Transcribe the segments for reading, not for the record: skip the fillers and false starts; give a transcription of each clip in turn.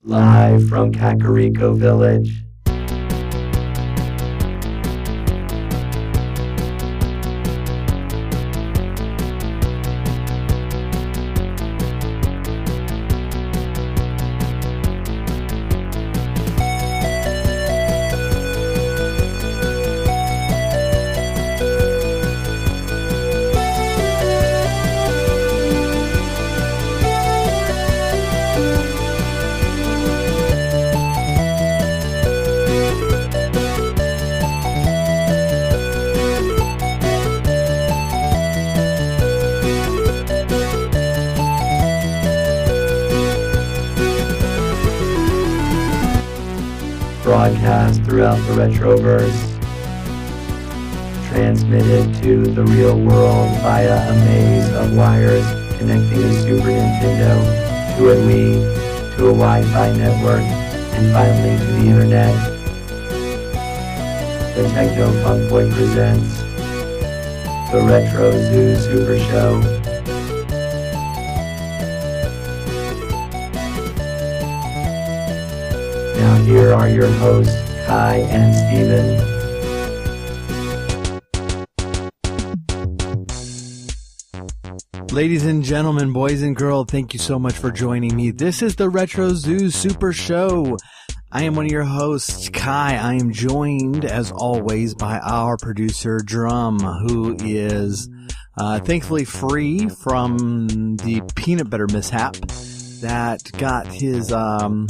Live from Kakariko Village. Broadcast throughout the Retroverse, transmitted to the real world via a maze of wires connecting a Super Nintendo to a Wii, to a Wi-Fi network, and finally to the internet. The Techno Funk Boy presents the Retro Zoo Super Show. Now here are your hosts, Kai and Steven. Ladies and gentlemen, boys and girls, thank you so much for joining me. This is the Retro Zoo Super Show. I am one of your hosts, Kai. I am joined, as always, by our producer, Drum, who is thankfully free from the peanut butter mishap that got his dome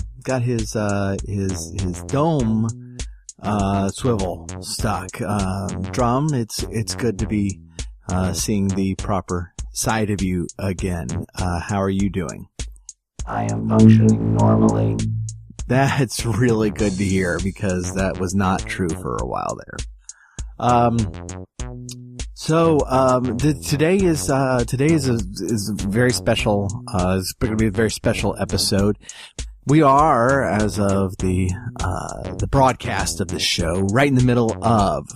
swivel stuck. Drum, it's good to be seeing the proper side of you again. How are you doing? I am functioning normally. That's really good to hear, because that was not true for a while there. Today is a very special. It's going to be a very special episode. We are, as of the broadcast of this show, right in the middle of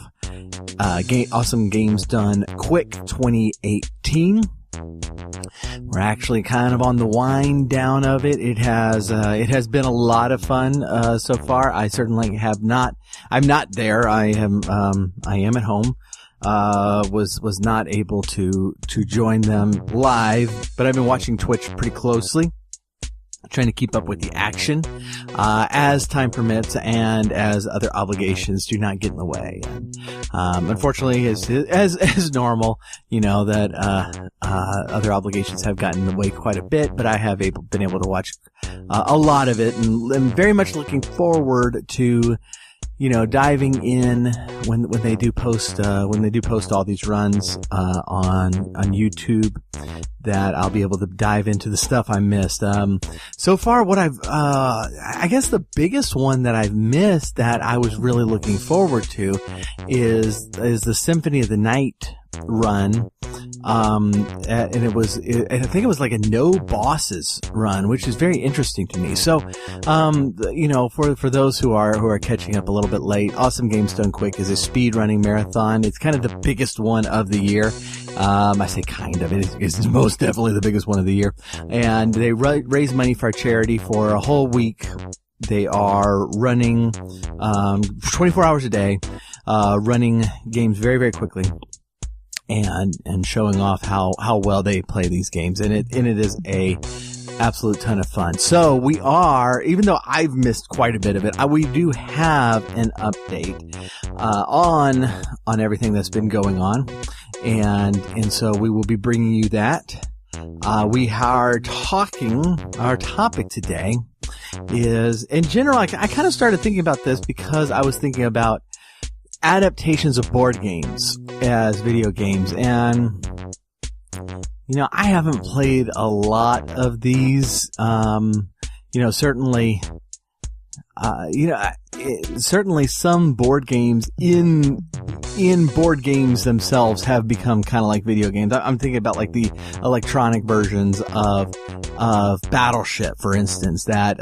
Awesome Games Done Quick 2018. We're actually kind of on the wind down of it. It has been a lot of fun so far. I certainly have not. I'm not there. I am at home. Was not able to join them live, but I've been watching Twitch pretty closely, trying to keep up with the action as time permits and as other obligations do not get in the way. And unfortunately, as normal, you know that other obligations have gotten in the way quite a bit, but I have been able to watch a lot of it, and I'm very much looking forward to diving in when they do post all these runs on YouTube, that I'll be able to dive into the stuff I missed. So far, what I guess the biggest one that I've missed that I was really looking forward to is the Symphony of the Night run. And I think it was like a no bosses run, which is very interesting to me. So, for those who are catching up a little bit late, Awesome Games Done Quick is a speed running marathon. It's kind of the biggest one of the year. I say kind of, it's most definitely the biggest one of the year. And they raise money for a charity for a whole week. They are running, 24 hours a day, running games very, very quickly. And showing off how well they play these games, and it is a absolute ton of fun. So we are, even though I've missed quite a bit of it, we do have an update on everything that's been going on, and so we will be bringing you that. We are talking. Our topic today is, in general, I kind of started thinking about this because I was thinking about adaptations of board games as video games, and I haven't played a lot of these. Certainly some board games in board games themselves have become kind of like video games. I'm thinking about like the electronic versions of Battleship, for instance, that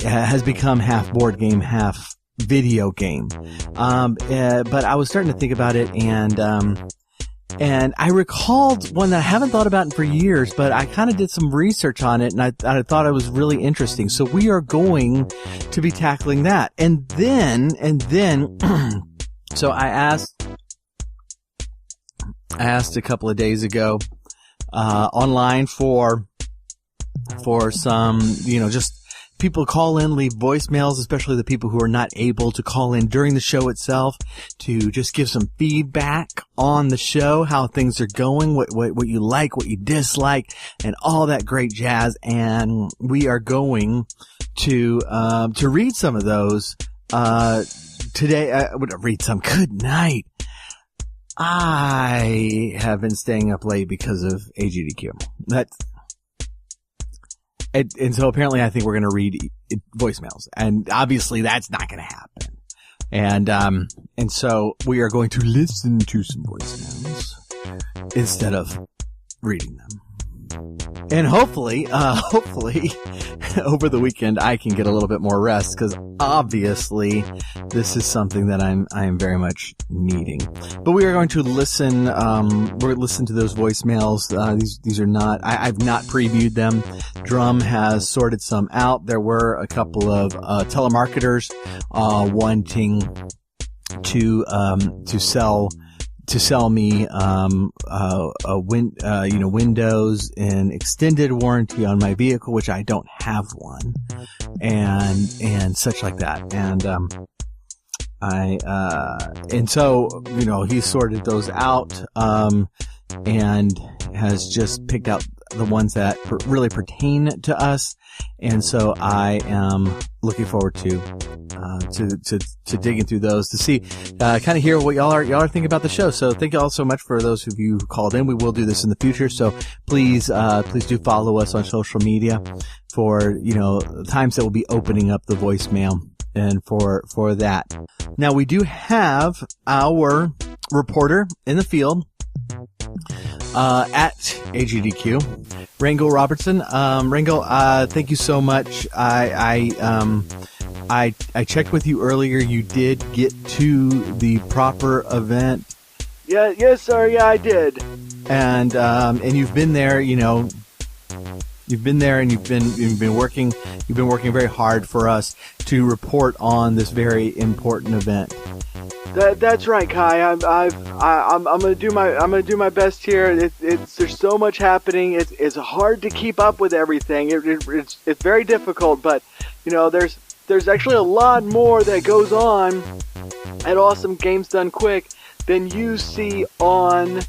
has become half board game, half video game. But I was starting to think about it, and And I recalled one that I haven't thought about for years, but I kind of did some research on it, and I thought it was really interesting. So we are going to be tackling that. And then, so I asked a couple of days ago, online for some, just people call in, leave voicemails, especially the people who are not able to call in during the show itself, to just give some feedback on the show, how things are going, what you like, what you dislike, and all that great jazz. And we are going to read some of those, today. I would read some. Good night. I have been staying up late because of AGDQ. And so apparently I think we're going to read voicemails. And obviously that's not going to happen. And so we are going to listen to some voicemails instead of reading them. And hopefully, over the weekend I can get a little bit more rest, because obviously this is something that I am very much needing. But we are going to listen. We're going to listen to those voicemails. These are not. I've not previewed them. Drum has sorted some out. There were a couple of telemarketers wanting to sell me Windows and extended warranty on my vehicle, which I don't have one, and such like that. And so he sorted those out, and has just picked out the ones that really pertain to us. And so I am looking forward to digging through those to see, kind of hear what y'all are thinking about the show. So thank you all so much for those of you who called in. We will do this in the future. So please do follow us on social media for, times that we'll be opening up the voicemail and for that. Now we do have our reporter in the field, at AGDQ, Rangel Robertson. Rangel, thank you so much. I checked with you earlier. You did get to the proper event. Yeah, yes, sir. Yeah, I did. And you've been there. You've been there, and you've been working very hard for us to report on this very important event. That's right, Kai. I'm gonna do my best here. There's so much happening. It's hard to keep up with everything. It's very difficult, but there's actually a lot more that goes on at Awesome Games Done Quick than you see on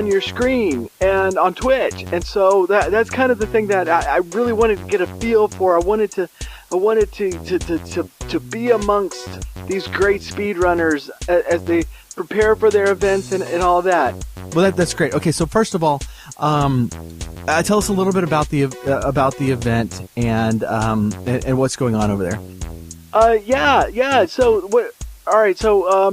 your screen and on Twitch. And so that's kind of the thing that I really wanted to get a feel for. I wanted to be amongst these great speedrunners as they prepare for their events and all that. Well, that's great. Okay, so first of all, tell us a little bit about the event and what's going on over there. Yeah. So what? All right. So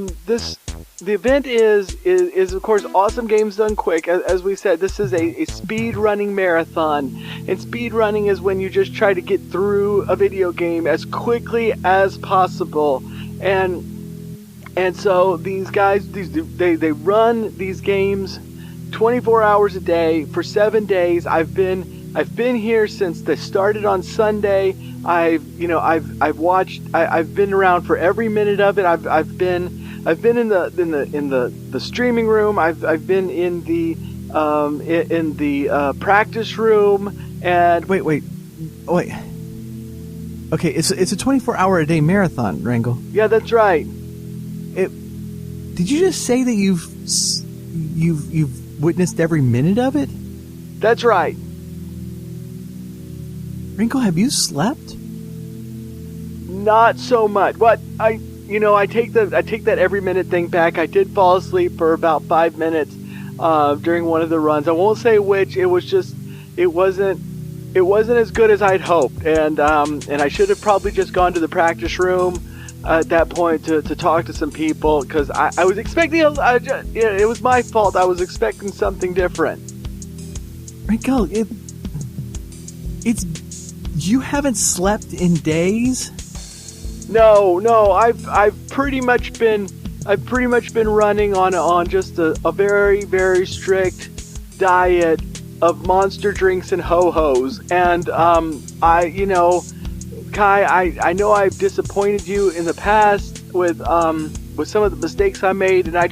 the event is of course Awesome Games Done Quick. As we said, this is a speed running marathon, and speed running is when you just try to get through a video game as quickly as possible. And so these guys, they run these games 24 hours a day for 7 days. I've been here since they started on Sunday. I've been around for every minute of it. I've been in the streaming room. I've been in the practice room. And wait. Okay, it's a 24-hour-a-day marathon, Rangel. Yeah, that's right. Did you just say that you've witnessed every minute of it? That's right. Rangel, have you slept? Not so much. But I take that every minute thing back. I did fall asleep for about 5 minutes during one of the runs. I won't say which. It wasn't as good as I'd hoped, and I should have probably just gone to the practice room at that point to talk to some people, because I was expecting it was my fault. I was expecting something different. Rangel, you haven't slept in days? No, I've pretty much been I've pretty much been running on just a very, very strict diet of monster drinks and ho-hos. And, Kai, I know I've disappointed you in the past with some of the mistakes I made, and I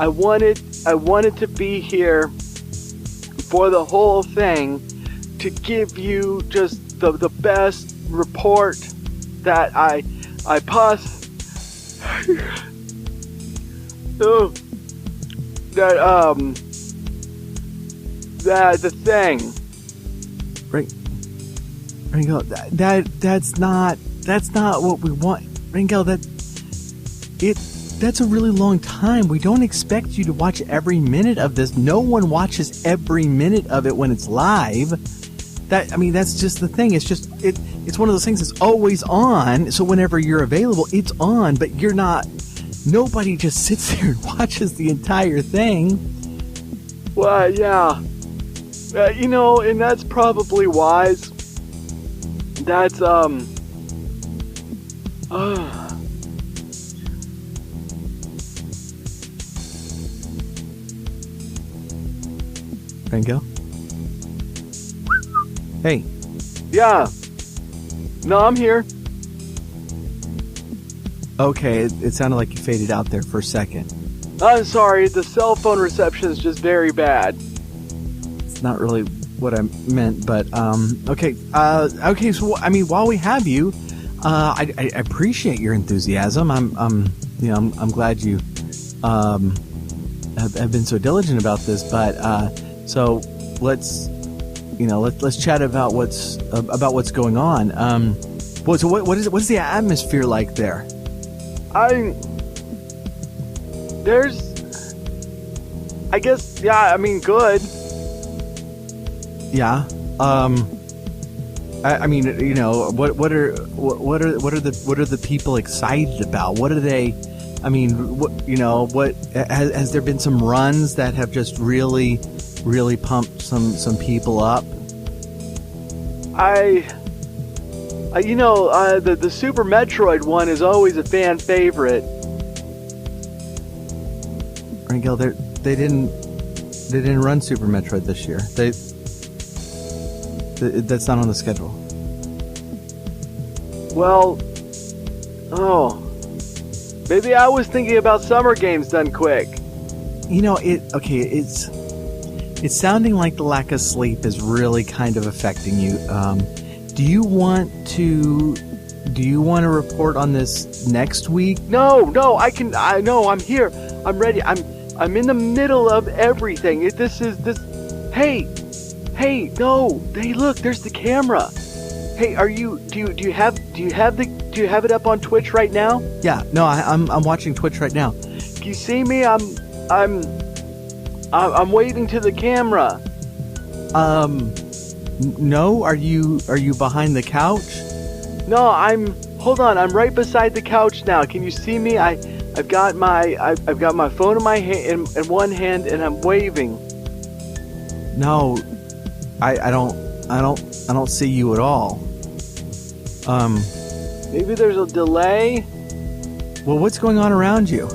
wanted to be here for the whole thing to give you just the best report that I that the thing. Right. Ringo, that's not what we want. Ringo, that's a really long time. We don't expect you to watch every minute of this. No one watches every minute of it when it's live. That's just the thing. It's just it's one of those things that's always on. So whenever you're available, it's on, but you're not. Nobody just sits there and watches the entire thing. Well, yeah. And that's probably wise. That's, Ringo? Hey. Yeah. No, I'm here. Okay, it sounded like you faded out there for a second. I'm sorry, the cell phone reception is just very bad. It's not really what I meant, but okay. So while we have you, I appreciate your enthusiasm. I'm glad you have been so diligent about this. But so let's chat about what's going on. What's the atmosphere like there? Good. Yeah. What are the people excited about? What are they? Has there been some runs that have just really pumped some people up? The Super Metroid one is always a fan favorite. Ringo, they didn't run Super Metroid this year. That's not on the schedule. Well, maybe I was thinking about Summer Games done quick. It's sounding like the lack of sleep is really kind of affecting you. Do you want to report on this next week? No, I'm here. I'm ready. I'm in the middle of everything. Hey, look, there's the camera. Hey, do you have it up on Twitch right now? Yeah, no, I'm watching Twitch right now. Can you see me? I'm waving to the camera. No, are you behind the couch? No, hold on, I'm right beside the couch now. Can you see me? I've got my phone in my hand, in one hand, and I'm waving. No, I don't see you at all. Maybe there's a delay. Well, what's going on around you?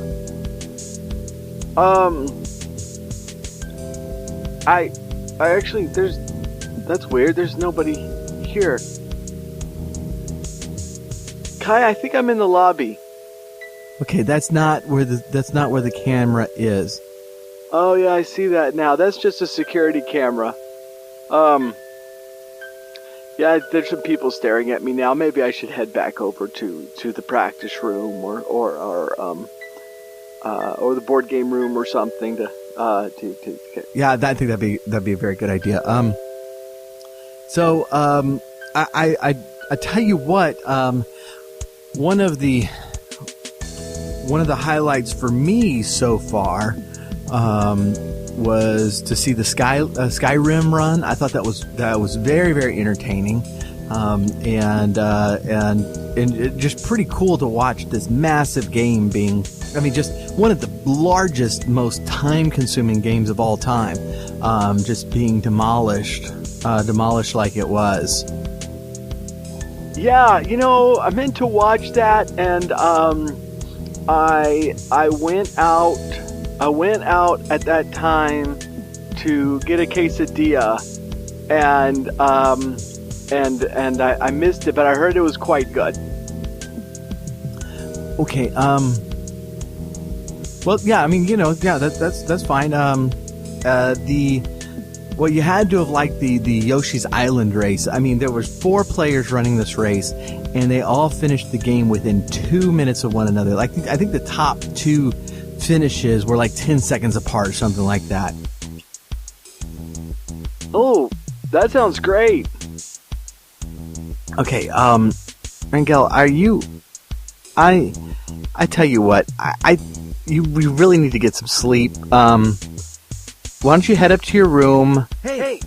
I actually, that's weird. There's nobody here. Kai, I think I'm in the lobby. Okay, that's not where the camera is. Oh yeah, I see that now. That's just a security camera. Yeah, there's some people staring at me now. Maybe I should head back over to the practice room or the board game room or something to Yeah, I think that'd be a very good idea. I tell you what, one of the highlights for me so far was to see the Skyrim run. I thought that was very, very entertaining, and just pretty cool to watch this massive game being. I mean, just one of the largest, most time-consuming games of all time, just being demolished like it was. Yeah, I meant to watch that, and I went out at that time to get a quesadilla, and I missed it, but I heard it was quite good. Okay. Well, yeah. I mean, that's fine. Well, you had to have liked the Yoshi's Island race. I mean, there was 4 players running this race, and they all finished the game within 2 minutes of one another. Like, I think the top 2 finishes were like 10 seconds apart, something like that. Oh, that sounds great. Okay, Rangel, are you? I tell you what, we really need to get some sleep. Why don't you head up to your room? Hey,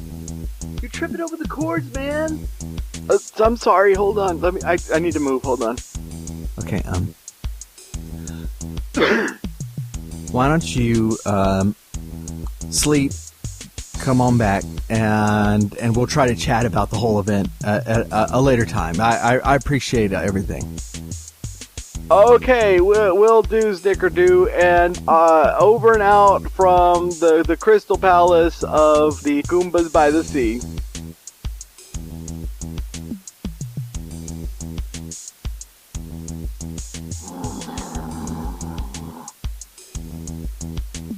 you're tripping over the cords, man. I'm sorry. Hold on. I need to move. Hold on. Okay. Why don't you sleep? Come on back, and we'll try to chat about the whole event at a later time. I appreciate everything. Okay, we'll do, Snickerdo, and over and out from the Crystal Palace of the Goombas by the Sea.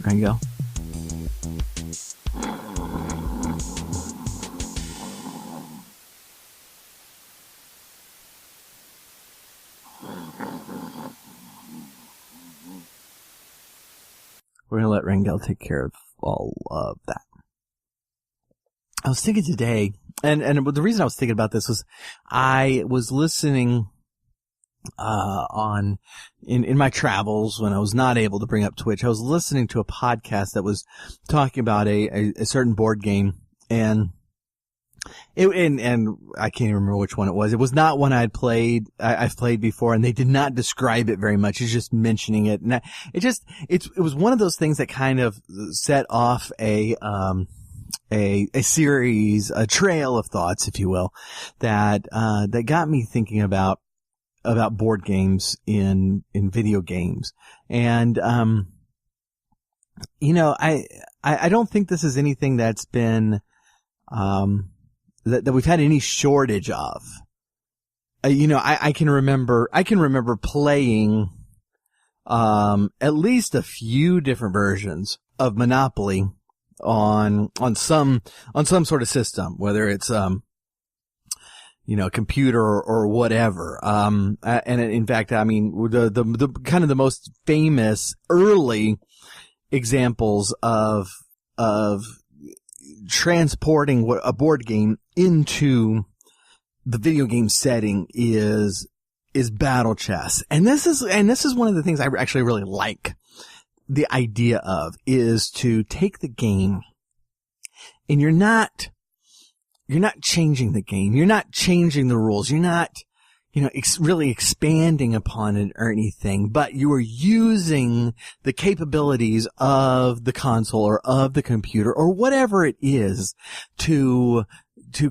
Rango. We're going to let Rangel take care of all of that. I was thinking today, and the reason I was thinking about this was I was listening in my travels when I was not able to bring up Twitch. I was listening to a podcast that was talking about a certain board game, and I can't even remember which one it was. It was not one I've played before, and they did not describe it very much. He's just mentioning it, and it was one of those things that kind of set off a series, a trail of thoughts, if you will, that got me thinking about board games in video games. And I don't think this is anything that's been that we've had any shortage of. I can remember playing at least a few different versions of Monopoly on some sort of system, whether it's computer or whatever. And in fact, I mean, the kind of the most famous early examples of transporting a board game into the video game setting is battle chess. And this is one of the things I actually really like the idea of, is to take the game and you're not changing the game. You're not changing the rules. You're not, really expanding upon it or anything, but you are using the capabilities of the console or of the computer or whatever it is to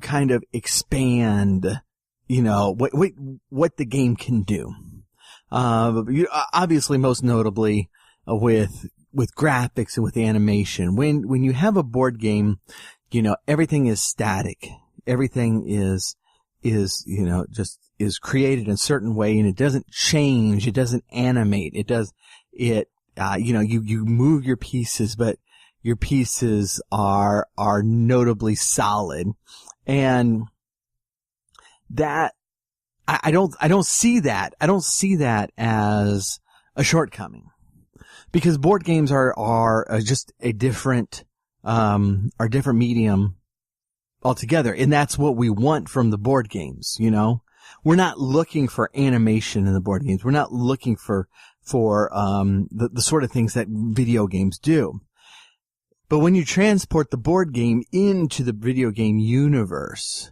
kind of expand, what the game can do. Obviously, most notably with graphics and with animation. When you have a board game, everything is static. Everything is created in a certain way, and it doesn't change. It doesn't animate. You move your pieces, but your pieces are notably solid. And that, I don't see that. I don't see that as a shortcoming, because board games are just a different medium altogether. And that's what we want from the board games, We're not looking for animation in the board games. We're not looking for the sort of things that video games do. But when you transport the board game into the video game universe,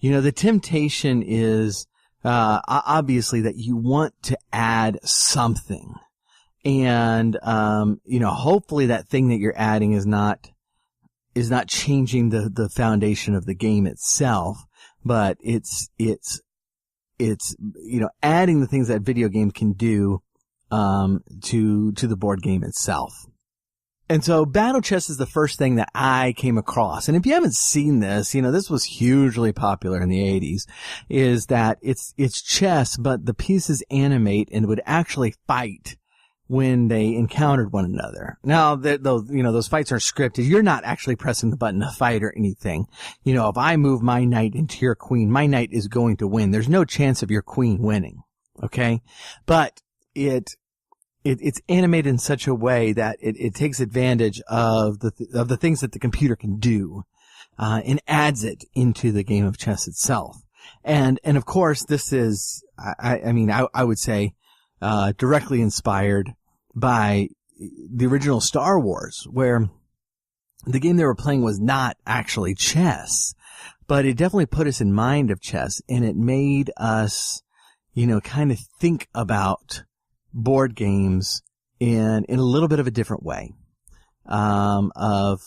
the temptation is obviously that you want to add something. And hopefully that thing that you're adding is not changing the foundation of the game itself, but it's adding the things that video games can do to the board game itself. And so Battle Chess is the first thing that I came across. And if you haven't seen this, this was hugely popular in the 80s, is that it's chess, but the pieces animate and would actually fight when they encountered one another. Now, those fights are scripted. You're not actually pressing the button to fight or anything. If I move my knight into your queen, my knight is going to win. There's no chance of your queen winning. Okay? But it's animated in such a way that it takes advantage of the things that the computer can do, and adds it into the game of chess itself. And of course, this is, I would say, directly inspired by the original Star Wars, where the game they were playing was not actually chess, but it definitely put us in mind of chess, and it made us, kind of think about board games in a little bit of a different way, of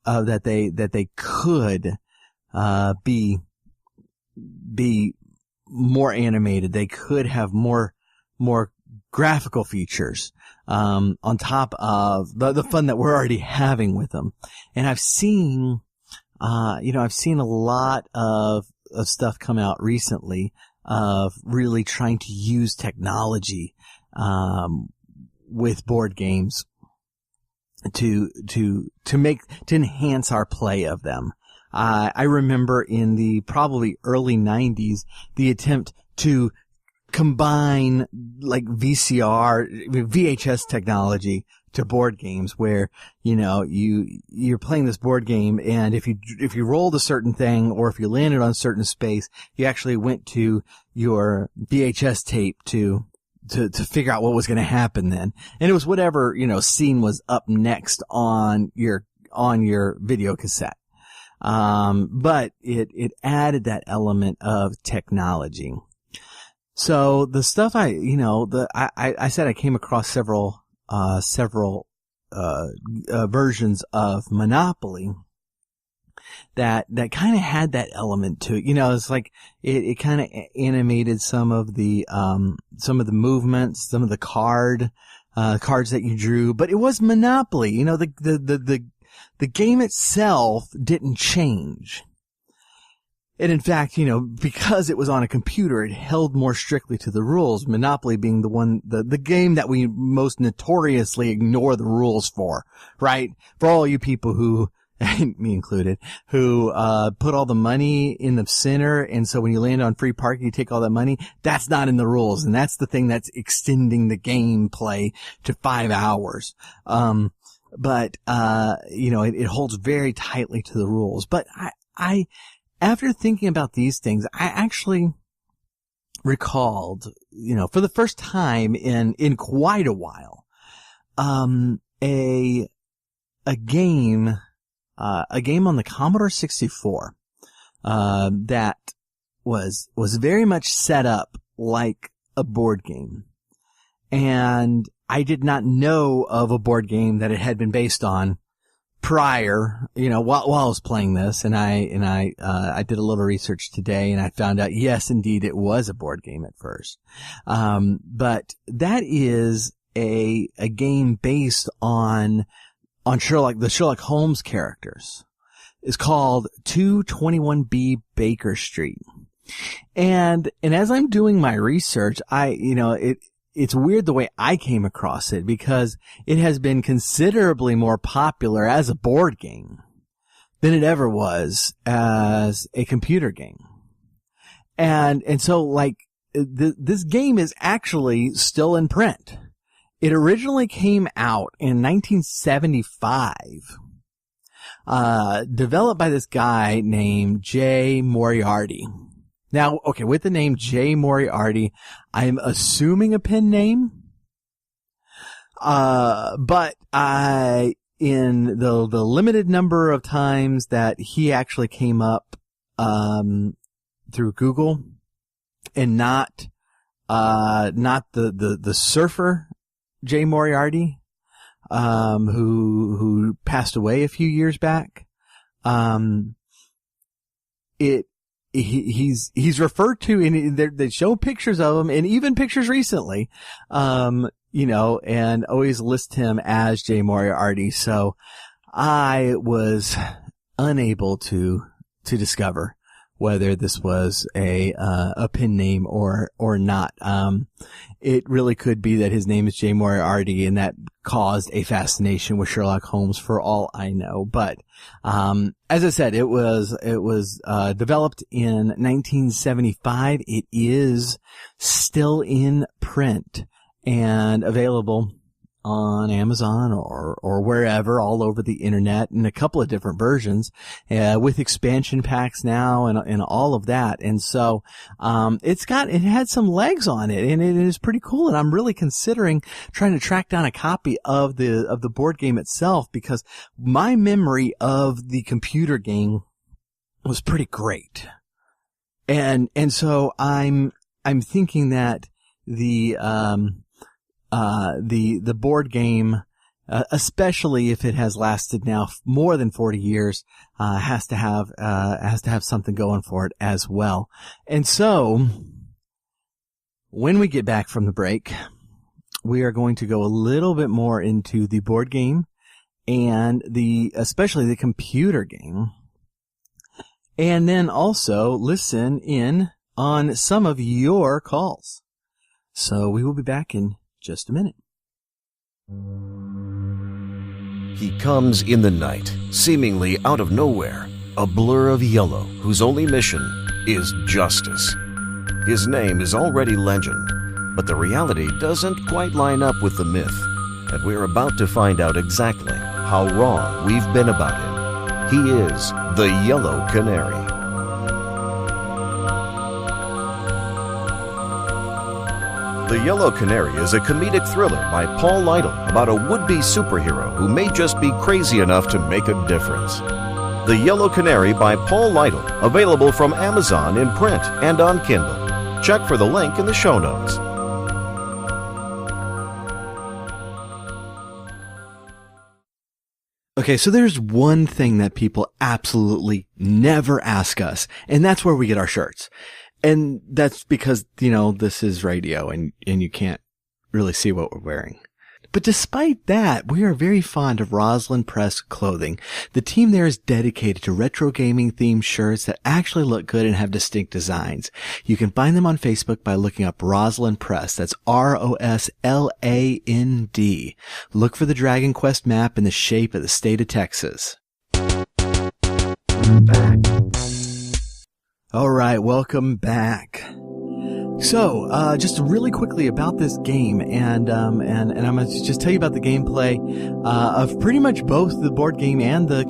that they could, be more animated. They could have more graphical features, on top of the fun that we're already having with them. And I've seen a lot of stuff come out recently of really trying to use technology, with board games to enhance our play of them. I remember in the probably early 90s, the attempt to combine like VHS technology to board games, where, you're playing this board game, and if you rolled a certain thing, or if you landed on a certain space, you actually went to your VHS tape to figure out what was going to happen then. And it was whatever, scene was up next on your video cassette. But it added that element of technology. So the stuff I said I came across several versions of Monopoly that kind of had that element to it. It's like it kind of animated some of the movements, some of the cards that you drew, but it was Monopoly. The game itself didn't change. And in fact, because it was on a computer, it held more strictly to the rules. Monopoly being the game that we most notoriously ignore the rules for, right? For all you people who, me included, who put all the money in the center, and so when you land on free parking, you take all that money. That's not in the rules, and that's the thing that's extending the gameplay to 5 hours. But it holds very tightly to the rules. But I after thinking about these things, I actually recalled, for the first time in quite a while, a game on the Commodore 64, that was very much set up like a board game. And I did not know of a board game that it had been based on prior, while I was playing this. And I did a little research today, and I found out, yes, indeed, it was a board game at first. But that is a game based on the Sherlock Holmes characters. It's called 221B Baker Street. And as I'm doing my research, it's weird the way I came across it, because it has been considerably more popular as a board game than it ever was as a computer game. And so this game is actually still in print. It originally came out in 1975, developed by this guy named Jay Moriarty. Now, okay, with the name Jay Moriarty, I'm assuming a pen name. But in the limited number of times that he actually came up, through Google, and not the surfer Jay Moriarty, who passed away a few years back, he's referred to they show pictures of him and even pictures recently, and always list him as Jay Moriarty. So I was unable to discover whether this was a pen name or not. It really could be that his name is Jay Moriarty and that caused a fascination with Sherlock Holmes for all I know. But, as I said, it was developed in 1975. It is still in print and available on Amazon or wherever, all over the internet, in a couple of different versions, with expansion packs now and all of that. And so, it had some legs on it and it is pretty cool. And I'm really considering trying to track down a copy of the board game itself, because my memory of the computer game was pretty great. And so I'm thinking that the board game, especially if it has lasted now more than 40 years, has to have something going for it as well. And so, when we get back from the break, we are going to go a little bit more into the board game and especially the computer game. And then also listen in on some of your calls. So we will be back in just a minute. He comes in the night, seemingly out of nowhere, a blur of yellow whose only mission is justice. His name is already legend, but the reality doesn't quite line up with the myth, and we're about to find out exactly how wrong we've been about him. He is the Yellow Canary. The Yellow Canary is a comedic thriller by Paul Lytle about a would-be superhero who may just be crazy enough to make a difference. The Yellow Canary by Paul Lytle, available from Amazon in print and on Kindle. Check for the link in the show notes. Okay, so there's one thing that people absolutely never ask us, and that's where we get our shirts. And that's because, this is radio and you can't really see what we're wearing. But despite that, we are very fond of Roslyn Press clothing. The team there is dedicated to retro gaming themed shirts that actually look good and have distinct designs. You can find them on Facebook by looking up Roslyn Press. That's ROSLAND. Look for the Dragon Quest map in the shape of the state of Texas. Back. All right, welcome back. So, just really quickly about this game, and I'm going to just tell you about the gameplay of pretty much both the board game and the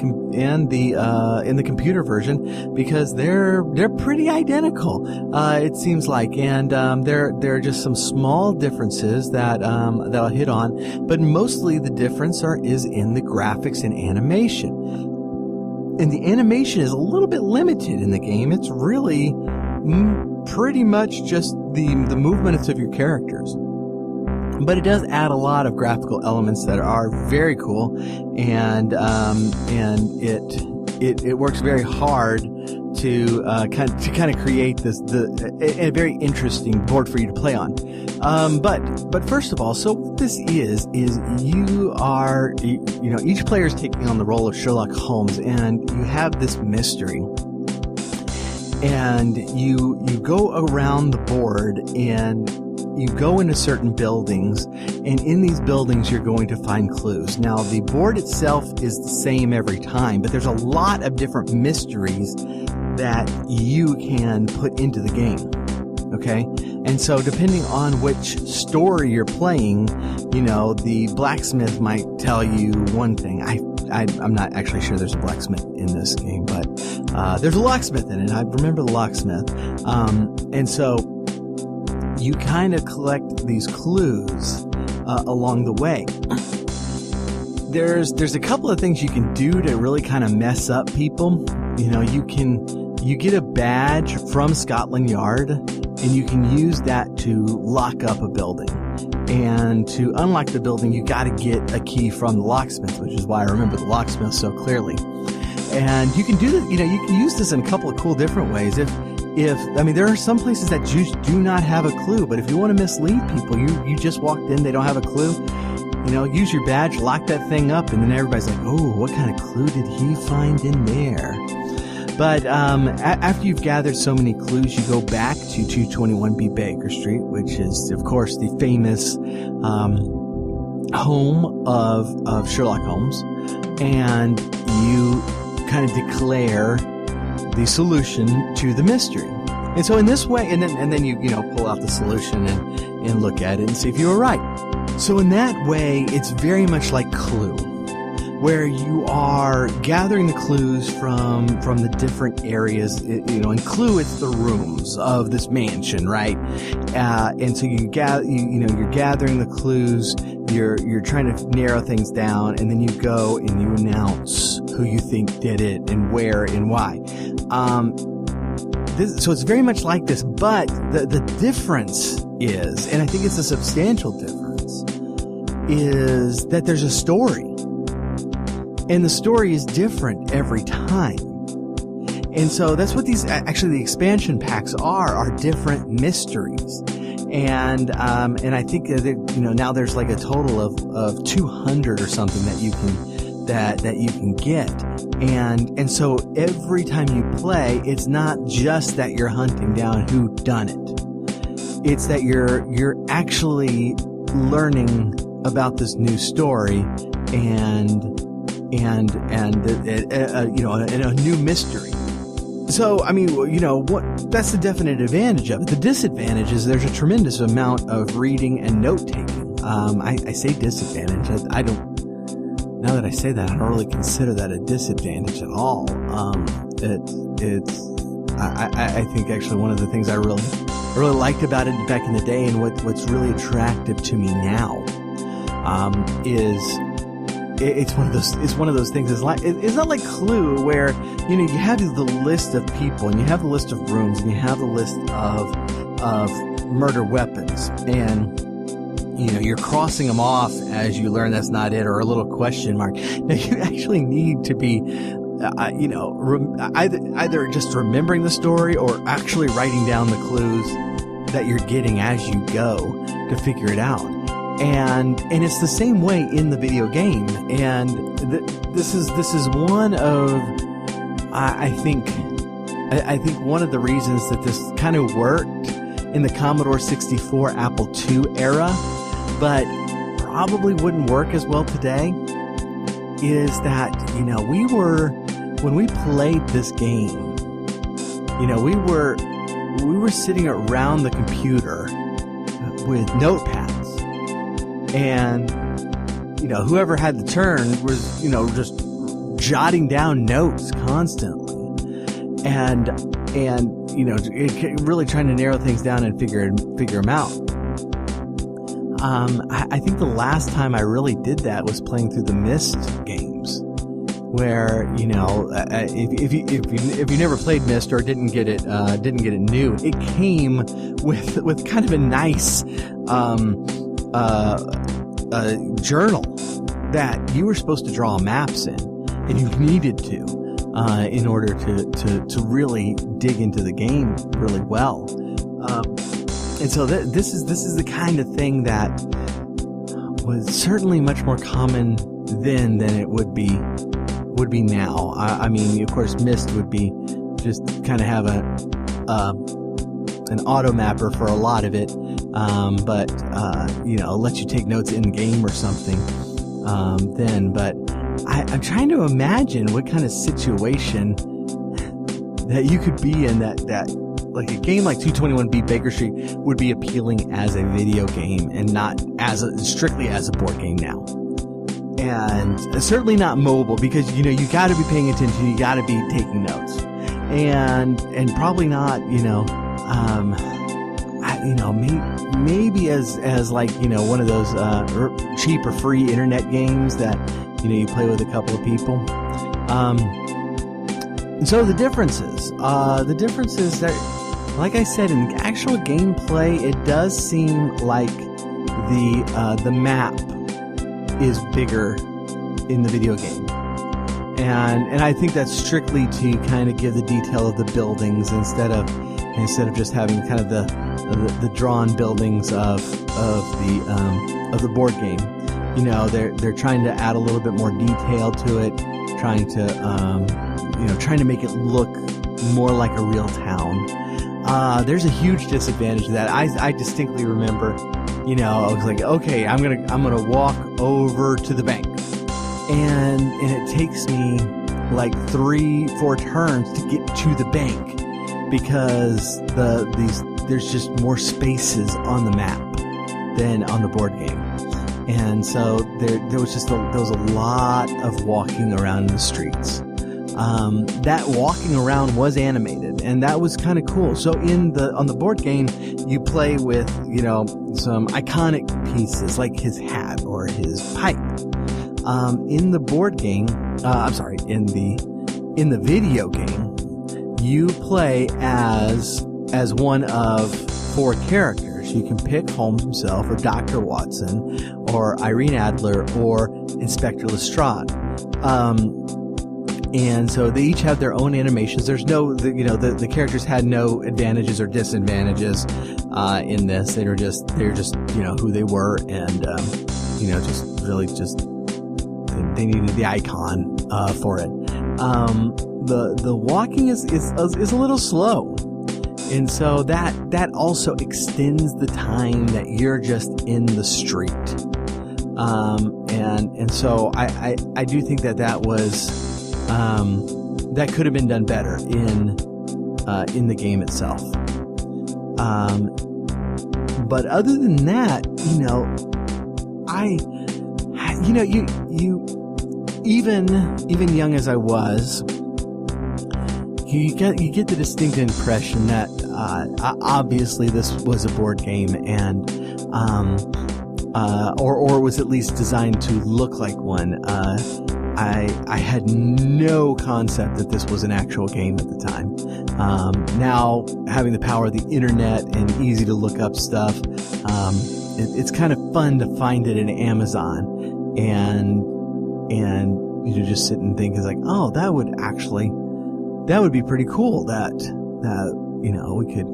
in the computer version, because they're pretty identical. It seems like, and there are just some small differences that I'll hit on, but mostly the difference is in the graphics and animation. And the animation is a little bit limited in the game. It's really pretty much just the movements of your characters. But it does add a lot of graphical elements that are very cool, and it works very hard to kind of create a very interesting board for you to play on. But first of all, so what this is you are, each player is taking on the role of Sherlock Holmes, and you have this mystery. And you go around the board and you go into certain buildings, and in these buildings you're going to find clues. Now, the board itself is the same every time, but there's a lot of different mysteries that you can put into the game. Okay? And so depending on which story you're playing, the blacksmith might tell you one thing. I'm not actually sure there's a blacksmith in this game, but there's a locksmith in it. I remember the locksmith. And so you kind of collect these clues along the way. There's a couple of things you can do to really kind of mess up people. You get a badge from Scotland Yard, and you can use that to lock up a building. And to unlock the building, you got to get a key from the locksmith, which is why I remember the locksmith so clearly. And you can do this, you can use this in a couple of cool different ways. there are some places that just do not have a clue, but if you want to mislead people, you just walked in, they don't have a clue, use your badge, lock that thing up, and then everybody's like, oh, what kind of clue did he find in there? But after you've gathered so many clues, you go back to 221B Baker Street, which is, of course, the famous home of Sherlock Holmes, and you kind of declare the solution to the mystery. And so in this way, and then you pull out the solution and look at it and see if you were right. So in that way, it's very much like Clue, where you are gathering the clues from the different areas. In Clue, it's the rooms of this mansion, right? And so you're gathering the clues. You're trying to narrow things down, and then you go and you announce who you think did it and where and why. So it's very much like this, but the difference is, and I think it's a substantial difference, is that there's a story. And the story is different every time. And so that's what the expansion packs are different mysteries. And I think now there's like a total of 200 or something that you can get. And so every time you play, it's not just that you're hunting down who done it. It's that you're actually learning about this new story and a new mystery. So, that's the definite advantage of it. The disadvantage is there's a tremendous amount of reading and note-taking. I say disadvantage. Now that I say that, I don't really consider that a disadvantage at all. I think actually one of the things I really liked about it back in the day, and what's really attractive to me now, is it's one of those things. It's not like Clue, where you have the list of people, and you have the list of rooms, and you have the list of murder weapons, and you're crossing them off as you learn that's not it, or a little question mark. Now you actually need to be either just remembering the story or actually writing down the clues that you're getting as you go to figure it out. And it's the same way in the video game. And this is one of, I think one of the reasons that this kind of worked in the Commodore 64 Apple II era, but probably wouldn't work as well today, is that, when we played this game, we were sitting around the computer with notepads. And, whoever had the turn was, just jotting down notes constantly. And really trying to narrow things down and figure them out. I think the last time I really did that was playing through the Myst games, where, if you never played Myst or didn't get it new, it came with kind of a nice, journal that you were supposed to draw maps in, and you needed to in order to really dig into the game really well. And so this is the kind of thing that was certainly much more common then than it would be now. Of course, Myst would be just kind of have an auto mapper for a lot of it. But let you take notes in game or something, then. But I'm trying to imagine what kind of situation that you could be in that like a game like 221B Baker Street would be appealing as a video game and not strictly as a board game now. And certainly not mobile, because, you got to be paying attention, you got to be taking notes. And probably not, maybe as like, one of those cheap or free internet games that, you play with a couple of people. So the differences that, like I said, in actual gameplay, it does seem like the map is bigger in the video game. And I think that's strictly to kind of give the detail of the buildings instead of instead of just having kind of the drawn buildings of the board game. You know, they're trying to add a little bit more detail to it, trying to make it look more like a real town. There's a huge disadvantage to that. I distinctly remember, you know, I was like, okay, I'm gonna walk over to the bank, and it takes me like 3-4 turns to get to the bank because there's just more spaces on the map than on the board game. And so there was a lot of walking around in the streets. That walking around was animated, and that was kind of cool. So on the board game, you play with, you know, some iconic pieces like his hat or his pipe. In the board game, in the video game, you play as one of 4 characters. You can pick Holmes himself, or Dr. Watson, or Irene Adler, or Inspector Lestrade. And so they each have their own animations. There's the characters had no advantages or disadvantages in this. They're just you know who they were, and they needed the icon for it. The walking is a little slow, and so that also extends the time that you're just in the street. And so I do think that was. That could have been done better in the game itself. But other than that, you know, even young as I was, you get the distinct impression that obviously this was a board game, and or was at least designed to look like one. I had no concept that this was an actual game at the time. Now, having the power of the internet and easy to look up stuff, it's kind of fun to find it in Amazon, and you know, just sit and think, is like, oh, that would be pretty cool. That you know, we could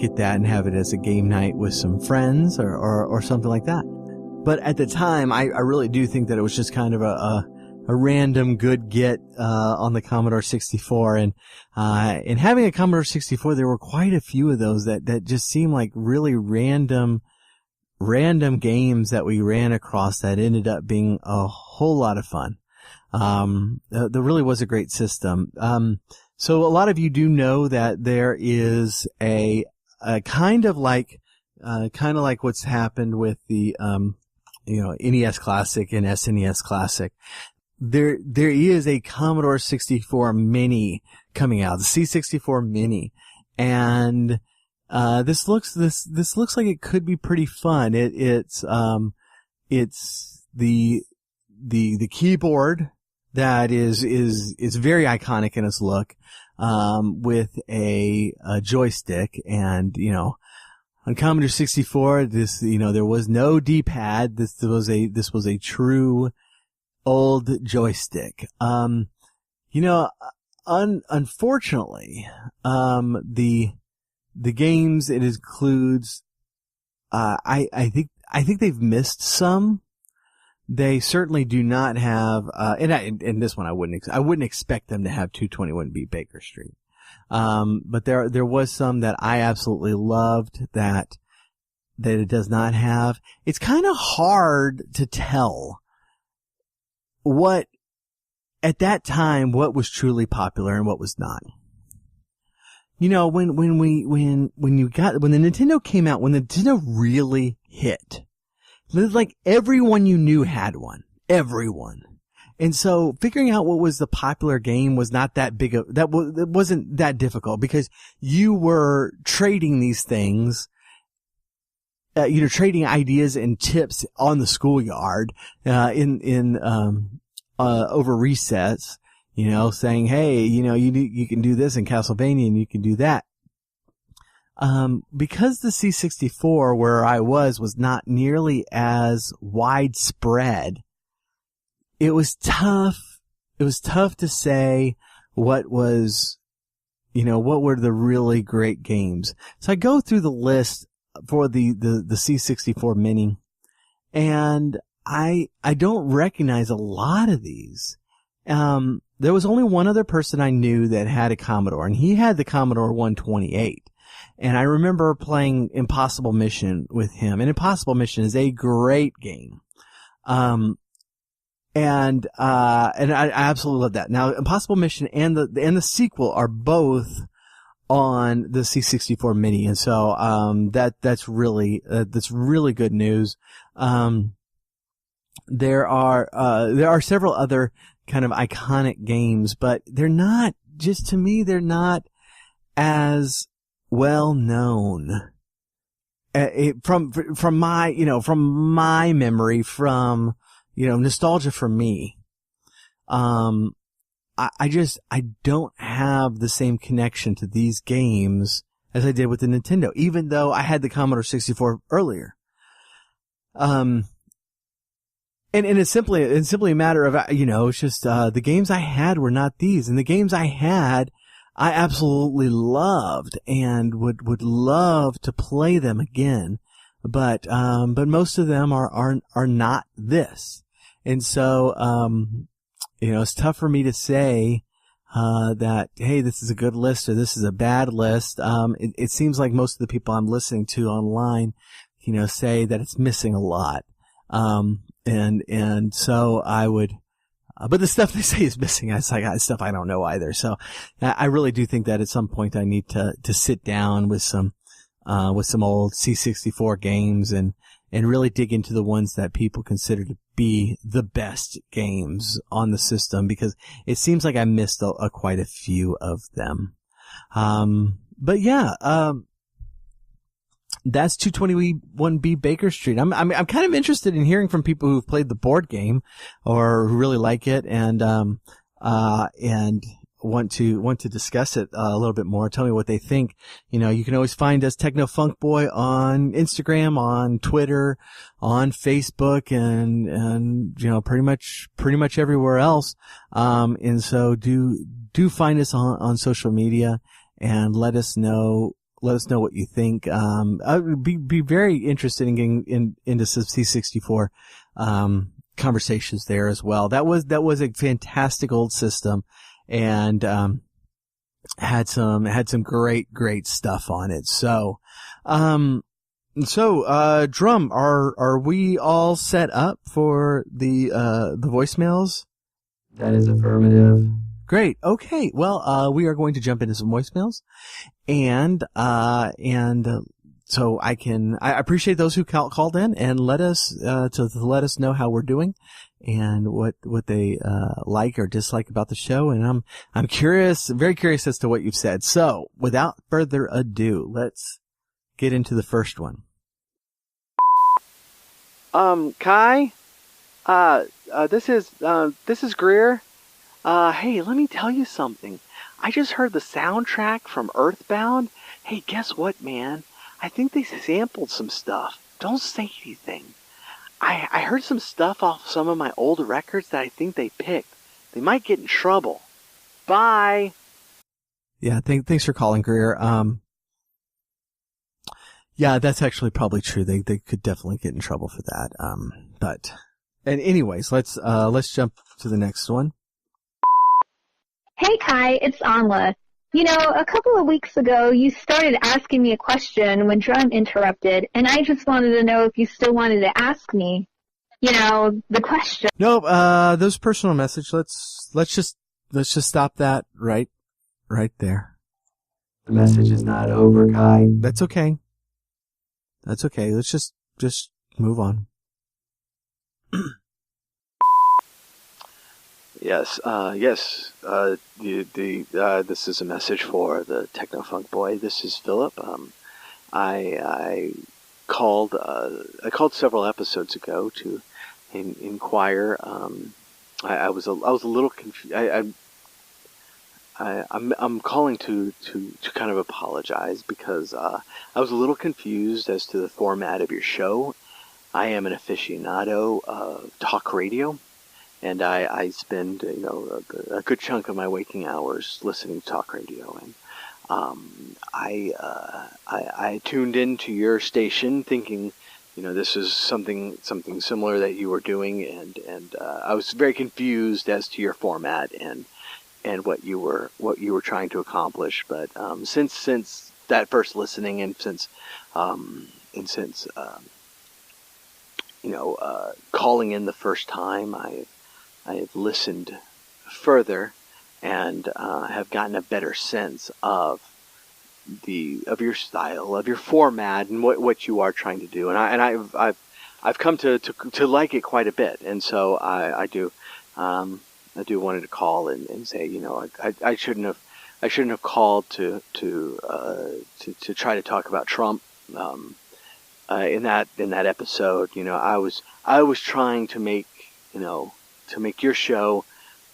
get that and have it as a game night with some friends or something like that. But at the time, I really do think that it was just kind of a random good get on the Commodore 64, and having a Commodore 64, there were quite a few of those that just seemed like really random games that we ran across that ended up being a whole lot of fun. There really was a great system. So a lot of you do know that there is a kind of like what's happened with the NES Classic and SNES Classic. There is a Commodore 64 Mini coming out, the C64 Mini, and this looks like it could be pretty fun. It's the keyboard that is very iconic in its look, with a joystick, and you know, on Commodore 64, there was no D-pad. This was a true old joystick. Unfortunately, the games it includes, I think they've missed some. They certainly do not have, and this one I wouldn't expect them to have 221B Baker Street. But there was some that I absolutely loved that it does not have. It's kind of hard to tell what, at that time, what was truly popular and what was not. You know, when the Nintendo came out, when the Nintendo really hit, like everyone you knew had one. Everyone. And so figuring out what was the popular game was not that big of, it wasn't that difficult, because you were trading these things, trading ideas and tips on the schoolyard, over recess, saying, hey, you can do this in Castlevania and you can do that. Because the C64 where I was not nearly as widespread, it was tough to say what was what were the really great games? So I go through the list for the C64 Mini, and I don't recognize a lot of these. There was only one other person I knew that had a Commodore, and he had the Commodore 128. And I remember playing Impossible Mission with him, and Impossible Mission is a great game. And I absolutely love that. Now, Impossible Mission and the sequel are both on the C64 Mini, and so that's really good news. There are several other kind of iconic games, but they're not as well known. From my memory, from nostalgia for me. I don't have the same connection to these games as I did with the Nintendo, even though I had the Commodore 64 earlier. And it's simply a matter of, it's just, the games I had were not these, and the games I had, I absolutely loved and would love to play them again. But most of them are not this. And so, it's tough for me to say, that, hey, this is a good list or this is a bad list. It seems like most of the people I'm listening to online, say that it's missing a lot. And so I would, but the stuff they say is missing, it's like stuff I don't know either. So I really do think that at some point I need to sit down with some old C64 games and really dig into the ones that people consider to be the best games on the system, because it seems like I missed quite a few of them. But yeah, that's 221B Baker Street. I'm kind of interested in hearing from people who've played the board game or who really like it and want to discuss it a little bit more. Tell me what they think. You can always find us Techno Funk Boy on Instagram, on Twitter, on Facebook, and pretty much everywhere else. And so do find us on social media and let us know what you think. I would be very interested in getting into some C64 conversations there as well. That was a fantastic old system, and had some great stuff on it. So Drum, are we all set up for the voicemails? That is affirmative. Great. Okay. Well, we are going to jump into some voicemails, and so I appreciate those who called in and let us know how we're doing and what they like or dislike about the show. And I'm curious, very curious as to what you've said. So without further ado, let's get into the first one. Kai, this is Greer. Hey, let me tell you something. I just heard the soundtrack from Earthbound. Hey, guess what, man? I think they sampled some stuff. Don't say anything. I heard some stuff off some of my old records that I think they picked. They might get in trouble. Bye. Yeah, thanks for calling, Greer. Yeah, that's actually probably true. They could definitely get in trouble for that. And anyways, let's jump to the next one. Hey Kai, it's Anla. A couple of weeks ago, you started asking me a question when Drum interrupted, and I just wanted to know if you still wanted to ask me, the question. Nope, those personal message. Let's just stop that right there. The message is not over, Kai. That's okay. Let's just move on. Yes. This is a message for the Techno Funk Boy. This is Philip. I called several episodes ago to inquire. I was a little confused. I'm calling to kind of apologize because I was a little confused as to the format of your show. I am an aficionado of talk radio. And I spend, a good chunk of my waking hours listening to talk radio. And I tuned into your station thinking, this is something similar that you were doing, and I was very confused as to your format and what you were trying to accomplish. But since that first listening, and since calling in the first time, I have listened further and have gotten a better sense of your style, of your format, and what you are trying to do. And I've come to like it quite a bit. And so I do wanted to call and say, I shouldn't have called to try to talk about Trump in that episode. I was trying to make your show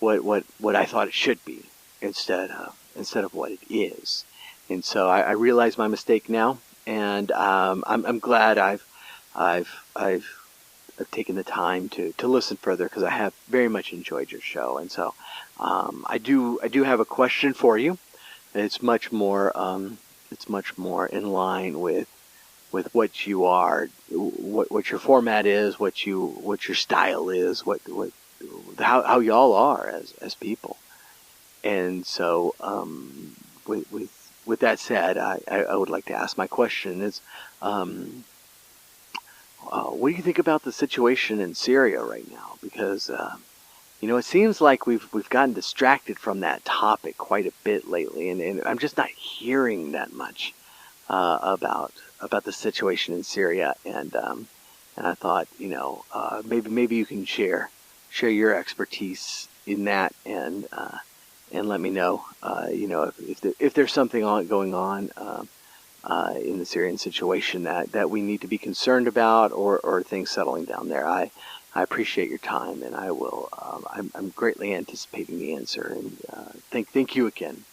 what I thought it should be instead of what it is. And so I realize my mistake now, and I'm glad I've taken the time to listen further, because I have very much enjoyed your show. And so I do have a question for you. It's much more in line with what you are, what your format is, what your style is, how y'all are as people. And so with that said, I would like to ask my question is, what do you think about the situation in Syria right now? Because it seems like we've gotten distracted from that topic quite a bit lately, and I'm just not hearing that much about the situation in Syria. And I thought, maybe you can share your expertise in that, and let me know, if there's something going on in the Syrian situation that we need to be concerned about, or things settling down there. I appreciate your time, and I will. I'm greatly anticipating the answer, and thank you again.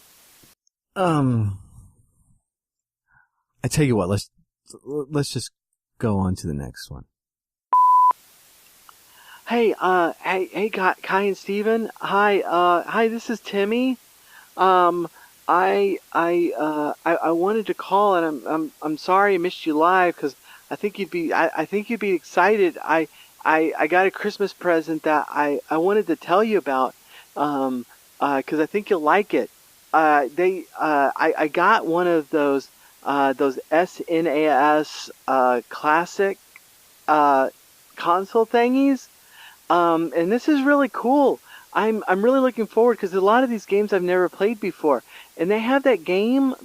I tell you what, let's just go on to the next one. Hey, Kai and Steven. Hi, this is Timmy. I wanted to call, and I'm sorry I missed you live, because I think you'd be excited. I got a Christmas present that I wanted to tell you about, because I think you'll like it. I got one of those SNES classic console thingies. And this is really cool. I'm really looking forward, because a lot of these games I've never played before, and they have that game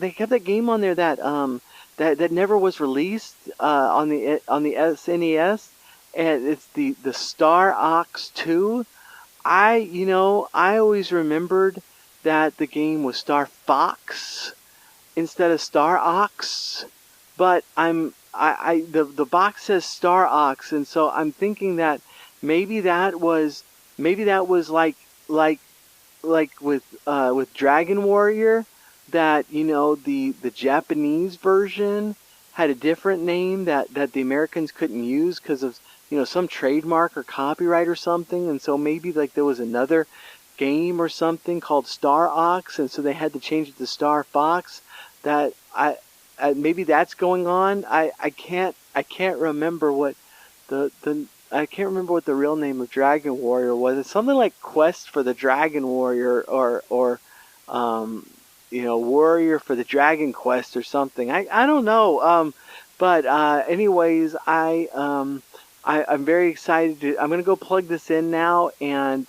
on there that never was released on the SNES, and it's the Star Ox 2. I always remembered that the game was Star Fox instead of Star Ox, but the box says Star Ox, and so I'm thinking that maybe that was like with Dragon Warrior, that the Japanese version had a different name that the Americans couldn't use because of some trademark or copyright or something, and so maybe like there was another game or something called Star Ox, and so they had to change it to Star Fox. That maybe that's going on. I can't remember what I can't remember what the real name of Dragon Warrior was. It's something like Quest for the Dragon Warrior, or Warrior for the Dragon Quest or something. I don't know. But anyways, I'm very excited. I'm gonna go plug this in now and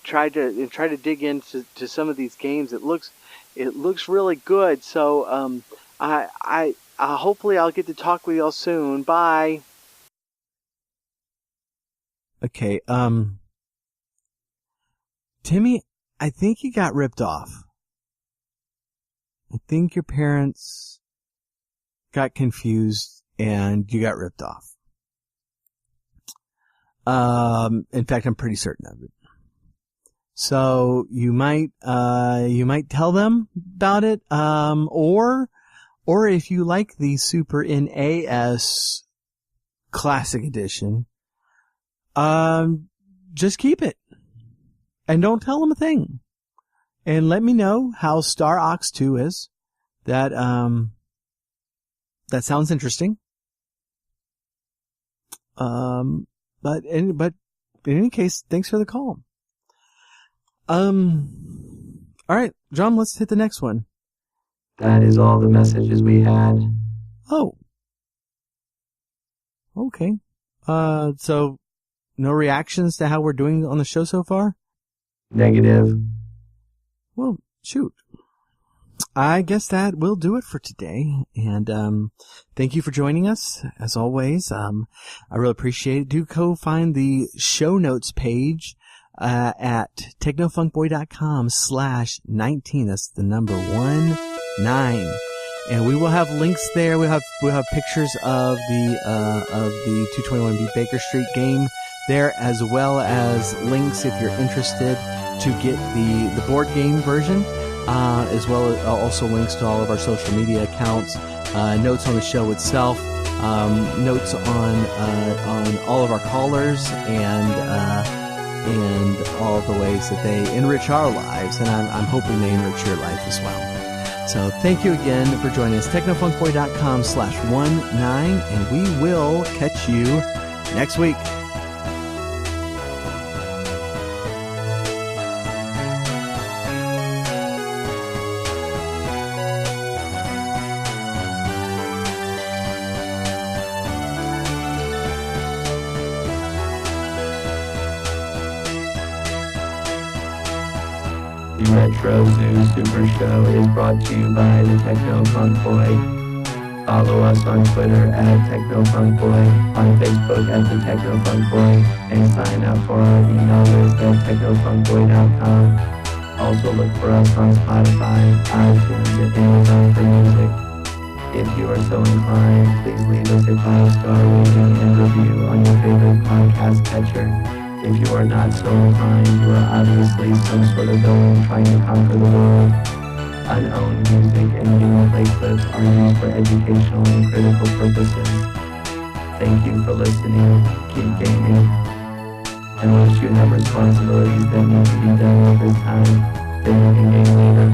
try to dig into some of these games. It looks really good. So hopefully I'll get to talk with y'all soon. Bye. Okay, Timmy, I think you got ripped off. I think your parents got confused and you got ripped off. In fact, I'm pretty certain of it. So you might tell them about it, or if you like the Super NES Classic Edition, just keep it and don't tell them a thing. And let me know how Star Ox 2 is. That sounds interesting. But in any case, thanks for the call. All right, John, let's hit the next one. That is all the messages we had. Oh. Okay. So no reactions to how we're doing on the show so far? Negative. Well, shoot. I guess that will do it for today. And thank you for joining us, as always. I really appreciate it. Do go find the show notes page at technofunkboy.com/19. That's the number 19. And we will have links there. We'll have pictures of the 221B Baker Street game there, as well as links if you're interested to get the board game version, as well as also links to all of our social media accounts, notes on the show itself, notes on all of our callers, and all the ways that they enrich our lives, and I'm hoping they enrich your life as well. So thank you again for joining us. technofunkboy.com/19, and we will catch you next week. The Retro Zoo Super Show is brought to you by the Techno Funk Boy. Follow us on Twitter at Techno Funk Boy, on Facebook at the Techno Funk Boy, and sign up for our email list at technofunkboy.com. Also look for us on Spotify, iTunes, and Amazon for music. If you are so inclined, please leave us a 5-star rating and review on your favorite podcast catcher. If you are not so inclined, you are obviously some sort of villain trying to conquer the world. Unowned music and gameplay clips are used for educational and critical purposes. Thank you for listening. Keep gaming. And once you have responsibilities that need to be done at this time, then you can game later.